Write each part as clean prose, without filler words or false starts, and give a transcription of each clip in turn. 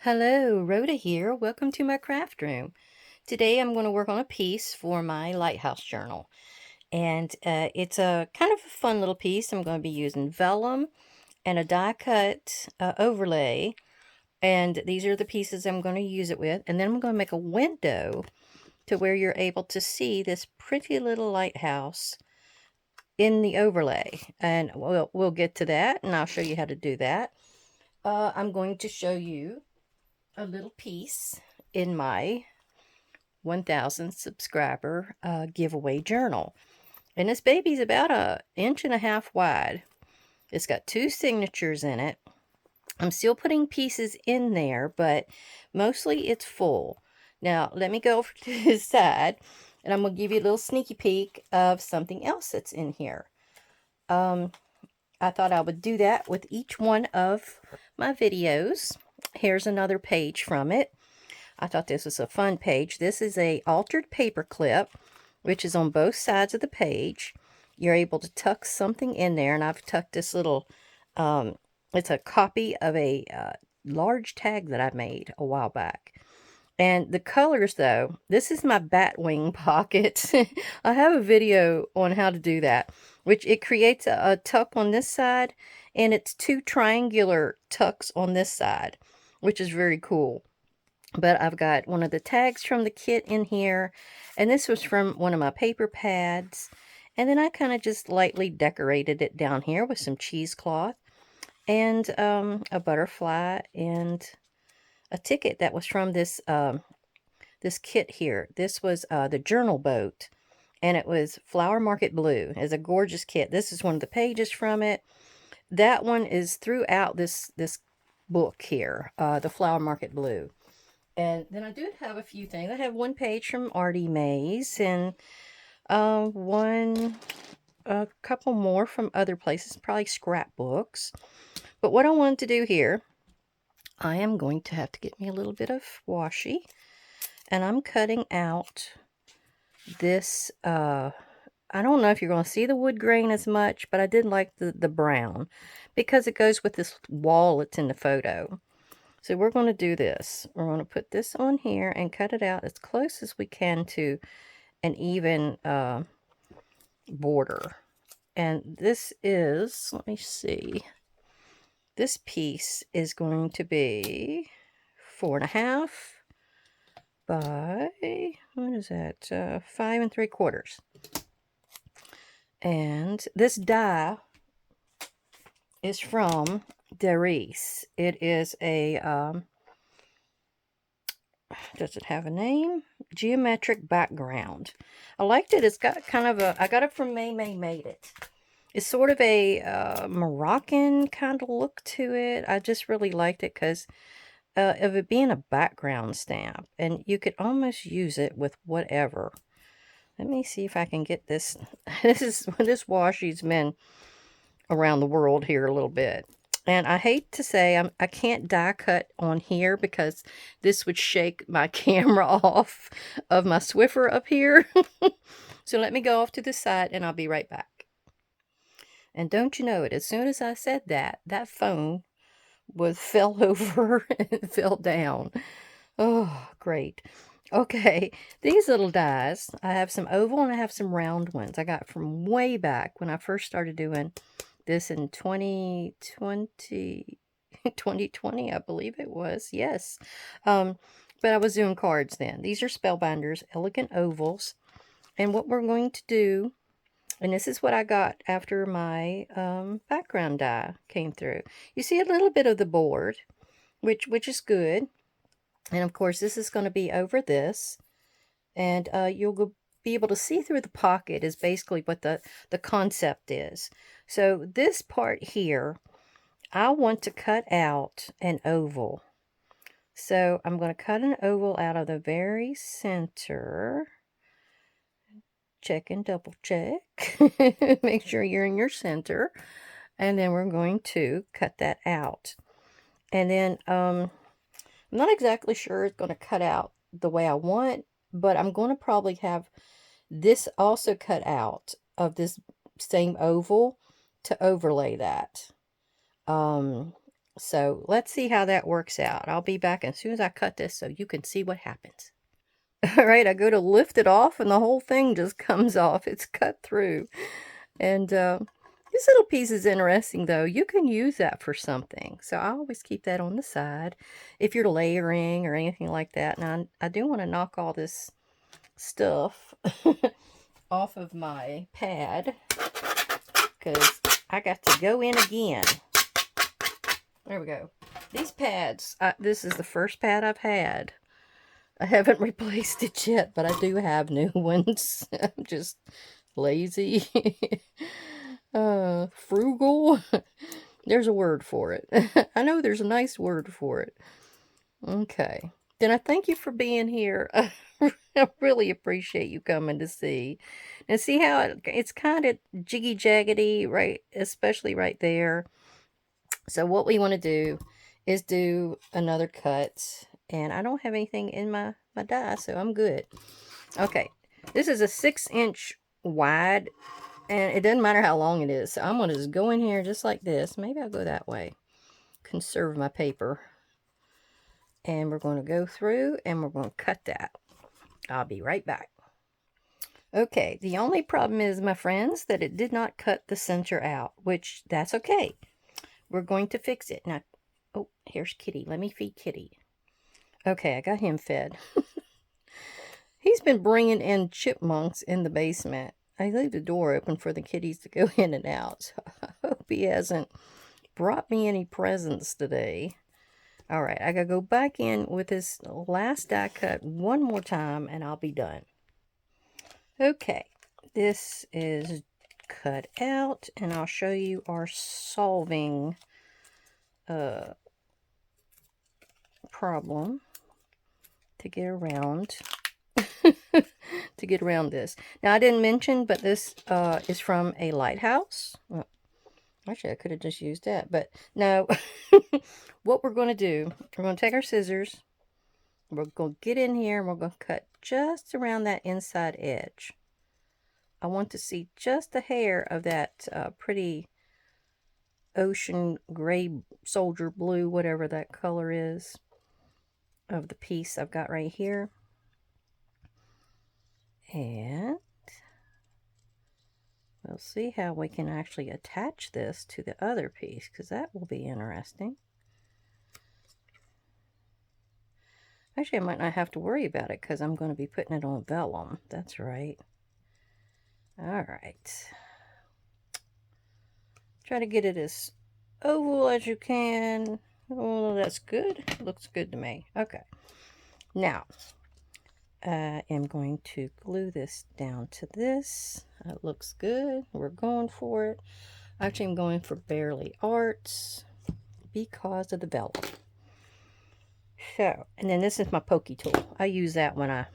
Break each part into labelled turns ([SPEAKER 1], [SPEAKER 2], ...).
[SPEAKER 1] Hello, Rhoda here. Welcome to my craft room. Today I'm going to work on a piece for my Lighthouse Journal. And it's a kind of a fun little piece. I'm going to be using vellum and a die cut overlay. And these are the pieces I'm going to use it with. And then I'm going to make a window to where you're able to see this pretty little lighthouse in the overlay. And we'll get to that, and I'll show you how to do that. I'm going to show you a little piece in my 1000 subscriber giveaway journal. And this baby's about 1.5 inches wide. It's got 2 signatures in it. I'm still putting pieces in there, but mostly it's full. Now, let me go over to this side, and I'm going to give you a little sneaky peek of something else that's in here. I thought I would do that with each one of my videos. Here's another page from it. I thought this was a fun page. This is a altered paper clip, which is on both sides of the page. You're able to tuck something in there, and I've tucked this little, it's a copy of a large tag that I made a while back. And the colors, though, this is my bat wing pocket. I have a video on how to do that, which it creates a tuck on this side, and it's 2 triangular tucks on this side, which is very cool. But I've got one of the tags from the kit in here, and this was from one of my paper pads. And then I kind of just lightly decorated it down here with some cheesecloth and a butterfly and a ticket that was from this this kit here. This was the journal boat, and it was Flower Market Blue. It's a gorgeous kit. This is one of the pages from it. That one is throughout this book here, the Flower Market Blue. And then I do have a few things. I have one page from Artie Mays, and a couple more from other places, probably scrapbooks. But what I wanted to do here, I am going to have to get me a little bit of washi, and I'm cutting out this, I don't know if you're going to see the wood grain as much, but I did like the brown because it goes with this wall that's in the photo. So we're going to do this. We're going to put this on here and cut it out as close as we can to an even border. And this is, let me see, this piece is going to be 4.5 by, what is that, 5 3/4. And this die is from Darice. It is a, does it have a name? Geometric background. I liked it. It's got kind of a, I got it from May Made It. It's sort of a Moroccan kind of look to it. I just really liked it because of it being a background stamp. And you could almost use it with whatever. Let me see if I can get this. This washi's been around the world here a little bit. And I hate to say I can't die cut on here because this would shake my camera off of my Swiffer up here. So let me go off to the side and I'll be right back. And don't you know it, as soon as I said that, that phone fell over and fell down. Oh, great. Okay, these little dies, I have some oval and I have some round ones I got from way back when I first started doing this in 2020, 2020, I believe it was. Yes. But I was doing cards then. These are Spellbinders, elegant ovals. And what we're going to do, and this is what I got after my background die came through. You see a little bit of the board, which is good. And of course, this is going to be over this. And you'll be able to see through the pocket is basically what the concept is. So this part here, I want to cut out an oval. So I'm going to cut an oval out of the very center. Check and double check. Make sure you're in your center. And then we're going to cut that out. And then I'm not exactly sure it's going to cut out the way I want, but I'm going to probably have this also cut out of this same oval to overlay that. So let's see how that works out. I'll be back as soon as I cut this so you can see what happens. All right, I go to lift it off and the whole thing just comes off. It's cut through. And this little piece is interesting though. You can use that for something. So I always keep that on the side if you're layering or anything like that. Now I do want to knock all this stuff off of my pad because I got to go in again. There we go. These pads, this is the first pad I've had. I haven't replaced it yet, but I do have new ones. I'm just lazy. Frugal. There's a word for it. I know there's a nice word for it. Okay. Then I thank you for being here. I really appreciate you coming to see. And see how it's kind of jiggy-jaggedy, right? Especially right there. So what we want to do is do another cut. And I don't have anything in my die, so I'm good. Okay. This is a 6-inch wide. And it doesn't matter how long it is. So I'm going to just go in here just like this. Maybe I'll go that way. Conserve my paper. And we're going to go through and we're going to cut that. I'll be right back. Okay, the only problem is, my friends, that it did not cut the center out, which that's okay. We're going to fix it. Now, oh, here's Kitty. Let me feed Kitty. Okay, I got him fed. He's been bringing in chipmunks in the basement. I leave the door open for the kitties to go in and out. So I hope he hasn't brought me any presents today. All right, I got to go back in with this last die cut one more time and I'll be done. Okay, this is cut out and I'll show you our solving problem to get around this. Now I didn't mention, but this is from a Lighthouse. Well, actually I could have just used that, but no. What we're going to do, we're going to take our scissors, we're going to get in here and we're going to cut just around that inside edge. I want to see just a hair of that pretty ocean gray, soldier blue, whatever that color is, of the piece I've got right here. And we'll see how we can actually attach this to the other piece, because that will be interesting. Actually, I might not have to worry about it because I'm going to be putting it on vellum. That's right. All right. Try to get it as oval as you can. Oh, that's good. Looks good to me. Okay. Now, I am going to glue this down to this. It looks good. We're going for it. Actually, I'm going for Barely Arts because of the vellum. So, and then this is my pokey tool. I use that when I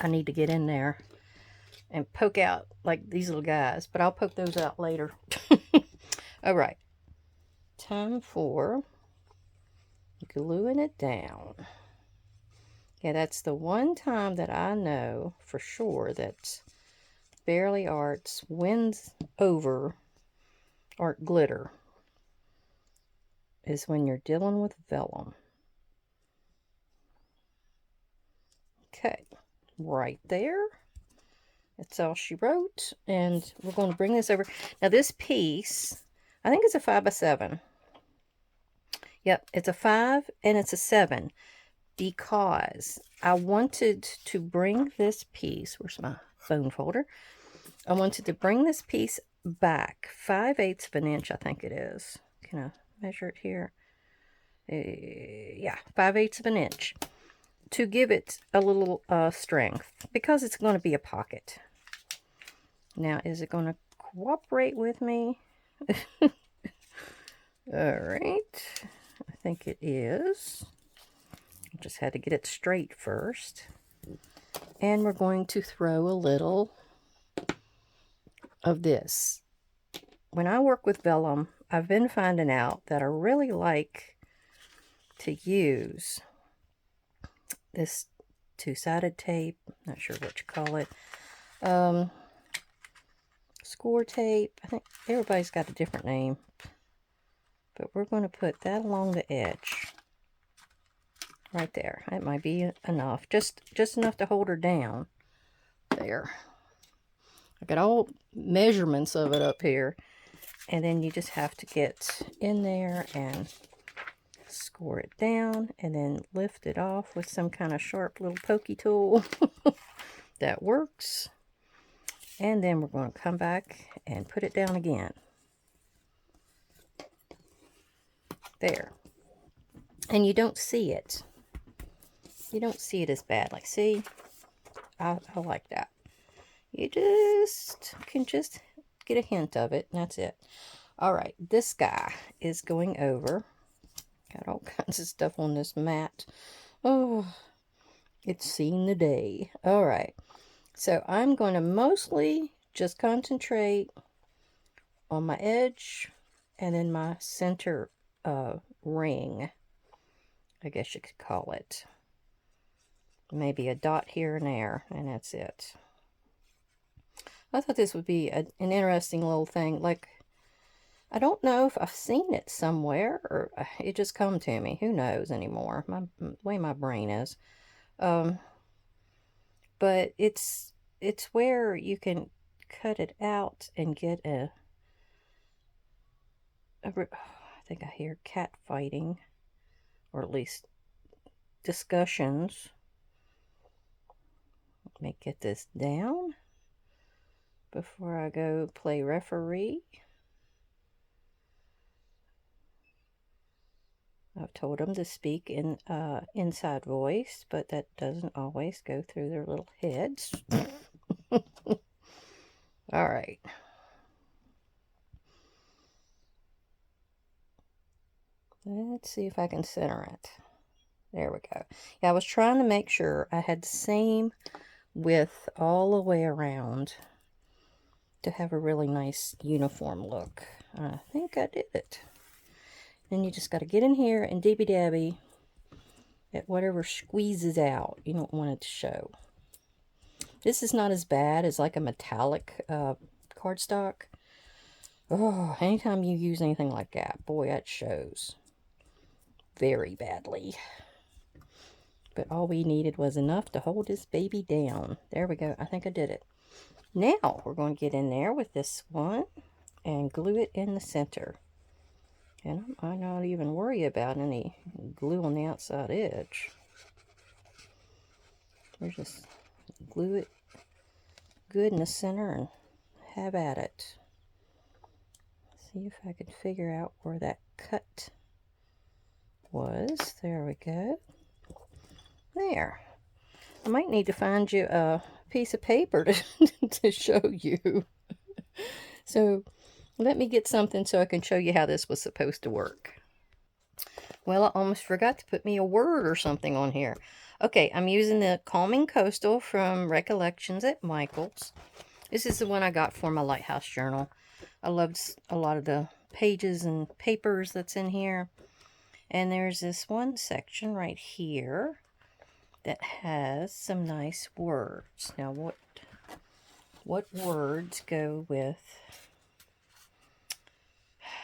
[SPEAKER 1] need to get in there and poke out like these little guys, but I'll poke those out later. All right, time for gluing it down. Yeah, that's the one time that I know for sure that Barely Arts wins over art glitter, is when you're dealing with vellum. Okay, right there. That's all she wrote. And we're going to bring this over. Now this piece, I think it's a 5x7. Yep, it's a 5 and it's a 7. Because I wanted to bring this piece, where's my phone folder? I wanted to bring this piece back 5/8 of an inch, I think it is. Can I measure it here? Yeah, 5/8 of an inch. To give it a little strength, because it's going to be a pocket. Now, is it going to cooperate with me? All right, I think it is. I just had to get it straight first. And we're going to throw a little of this. When I work with vellum, I've been finding out that I really like to use this two-sided tape, not sure what you call it, score tape. I think everybody's got a different name. But we're going to put that along the edge. Right there. That might be enough. Just enough to hold her down. There. I got all measurements of it up here. And then you just have to get in there and score it down. And then lift it off with some kind of sharp little pokey tool. That works. And then we're going to come back and put it down again. There. And you don't see it. You don't see it as bad. Like, see? I like that. You can just get a hint of it, and that's it. Alright, this guy is going over. Got all kinds of stuff on this mat. Oh, it's seen the day. Alright, so I'm going to mostly just concentrate on my edge and then my center ring, I guess you could call it. Maybe a dot here and there, and that's it. I thought this would be an interesting little thing. Like, I don't know if I've seen it somewhere, or it just come to me. Who knows anymore? The way my brain is. But it's where you can cut it out and get I think I hear cat fighting, or at least discussions. Let me get this down before I go play referee. I've told them to speak in inside voice, but that doesn't always go through their little heads. All right. Let's see if I can center it. There we go. Yeah, I was trying to make sure I had the same width all the way around to have a really nice uniform look. I think I did it. Then you just got to get in here and dibby-dabby at whatever squeezes out. You don't want it to show. This is not as bad as like a metallic cardstock. Oh, anytime you use anything like that, boy, that shows very badly. But all we needed was enough to hold this baby down. There we go. I think I did it. Now, we're going to get in there with this one and glue it in the center. And I might not even worry about any glue on the outside edge. We're just glue it good in the center and have at it. See if I can figure out where that cut was. There we go. There. I might need to find you a piece of paper to show you. So let me get something so I can show you how this was supposed to work. Well, I almost forgot to put me a word or something on here. Okay, I'm using the Calming Coastal from Recollections at Michael's. This is the one I got for my Lighthouse Journal. I loved a lot of the pages and papers that's in here. And there's this one section right here that has some nice words. Now, what words go with...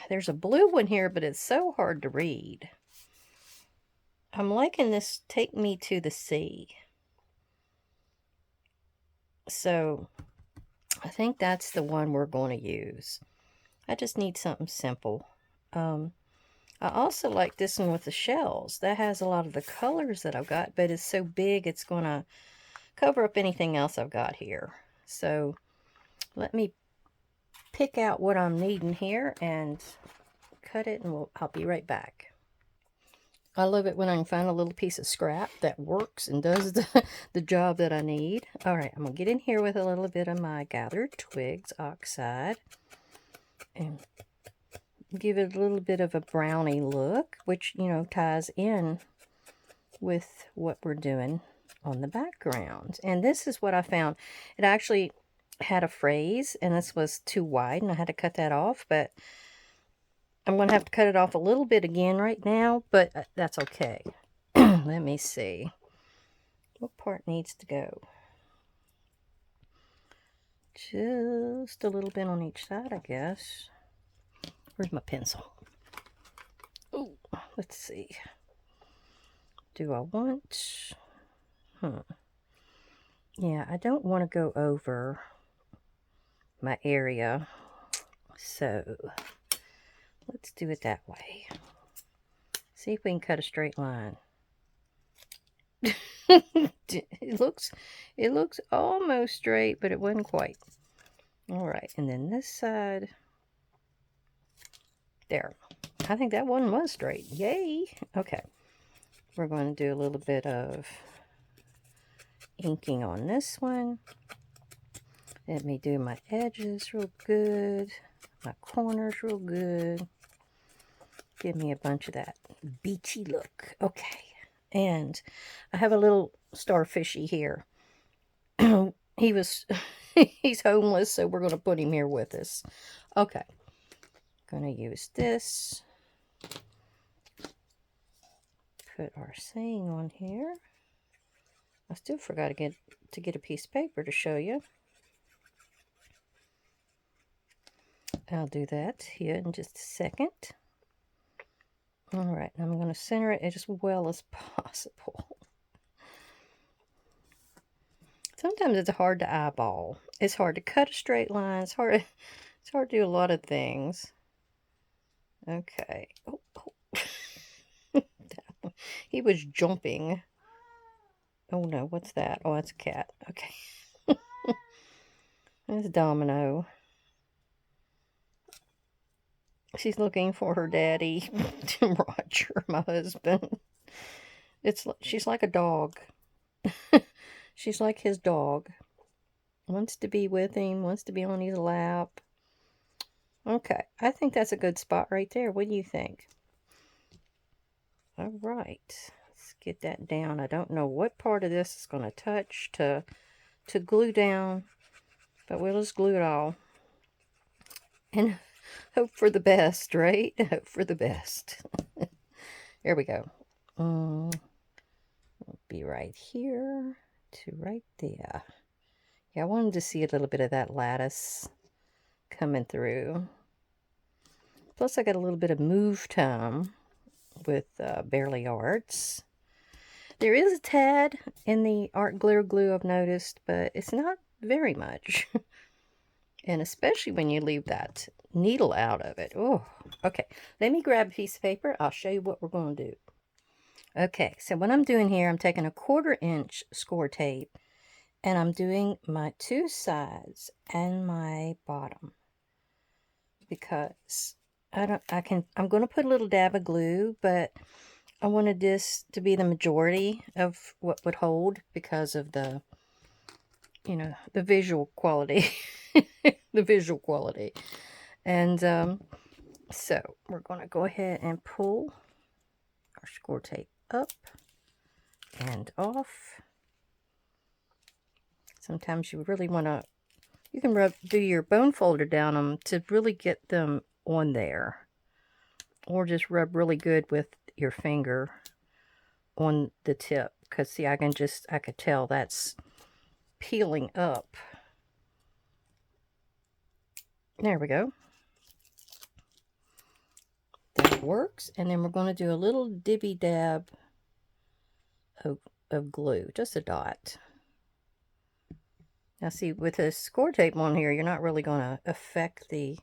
[SPEAKER 1] There's a blue one here, but it's so hard to read. I'm liking this Take Me to the Sea. So, I think that's the one we're going to use. I just need something simple. I also like this one with the shells. That has a lot of the colors that I've got, but it's so big it's going to cover up anything else I've got here. So, let me pick out what I'm needing here and cut it, and I'll be right back. I love it when I can find a little piece of scrap that works and does the job that I need. Alright, I'm going to get in here with a little bit of my Gathered Twigs oxide and give it a little bit of a brownie look, which, you know, ties in with what we're doing on the background. And this is what I found. It actually had a phrase, and this was too wide, and I had to cut that off, but I'm going to have to cut it off a little bit again right now, but that's okay. Let me see. What part needs to go? Just a little bit on each side, I guess. Where's my pencil? let's see. Do I want... Yeah, I don't want to go over my area. So, let's do it that way. See if we can cut a straight line. It looks almost straight, but it wasn't quite. All right, and then this side. There. I think that one was straight. Yay! Okay. We're going to do a little bit of inking on this one. Let me do my edges real good. My corners real good. Give me a bunch of that beachy look. Okay. And I have a little starfishy here. He's homeless, so we're going to put him here with us. Okay. Going to use this. Put our saying on here. I still forgot to get a piece of paper to show you. I'll do that here in just a second. All right, I'm going to center it as well as possible. Sometimes it's hard to eyeball. It's hard to cut a straight line. It's hard to do a lot of things. Okay. Oh. He was jumping. Oh no, what's that? Oh, that's a cat. Okay. That's Domino. She's looking for her daddy, Roger, my husband. She's like a dog. She's like his dog. Wants to be with him, wants to be on his lap. Okay, I think that's a good spot right there. What do you think? All right, let's get that down. I don't know what part of this is going to touch to glue down, but we'll just glue it all. And hope for the best, right? Hope for the best. There we go. It'll be right here to right there. Yeah, I wanted to see a little bit of that lattice coming through. Plus, I got a little bit of move time with Barely Arts. There is a tad in the art glitter glue I've noticed, but it's not very much. And especially when you leave that needle out of it. Oh, okay. Let me grab a piece of paper. I'll show you what we're going to do. Okay, so what I'm doing here, I'm taking a 1/4 inch score tape, and I'm doing my 2 sides and my bottom, because I'm going to put a little dab of glue, but I wanted this to be the majority of what would hold because of the, the visual quality. The visual quality. And so we're going to go ahead and pull our score tape up and off. Sometimes you really want to, you can do your bone folder down them to really get them on there. Or just rub really good with your finger on the tip. Because see, I could tell that's peeling up. There we go. That works. And then we're going to do a little dibby dab of glue. Just a dot. Now see, with this score tape on here, you're not really going to affect the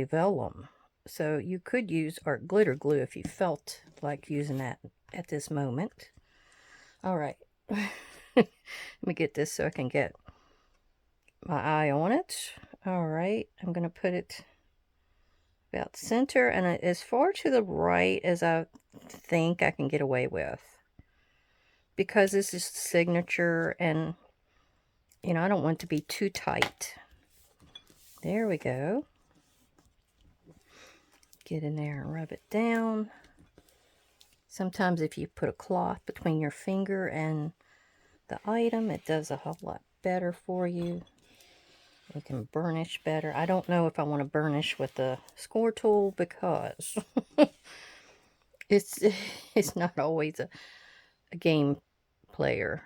[SPEAKER 1] vellum. So you could use art glitter glue if you felt like using that at this moment. All right. Let me get this so I can get my eye on it. All right. I'm going to put it about center and as far to the right as I think I can get away with. Because this is signature and, I don't want it to be too tight. There we go. Get in there and rub it down. Sometimes if you put a cloth between your finger and the item, it does a whole lot better for you. You can burnish better. I don't know if I want to burnish with the score tool because it's not always a game player.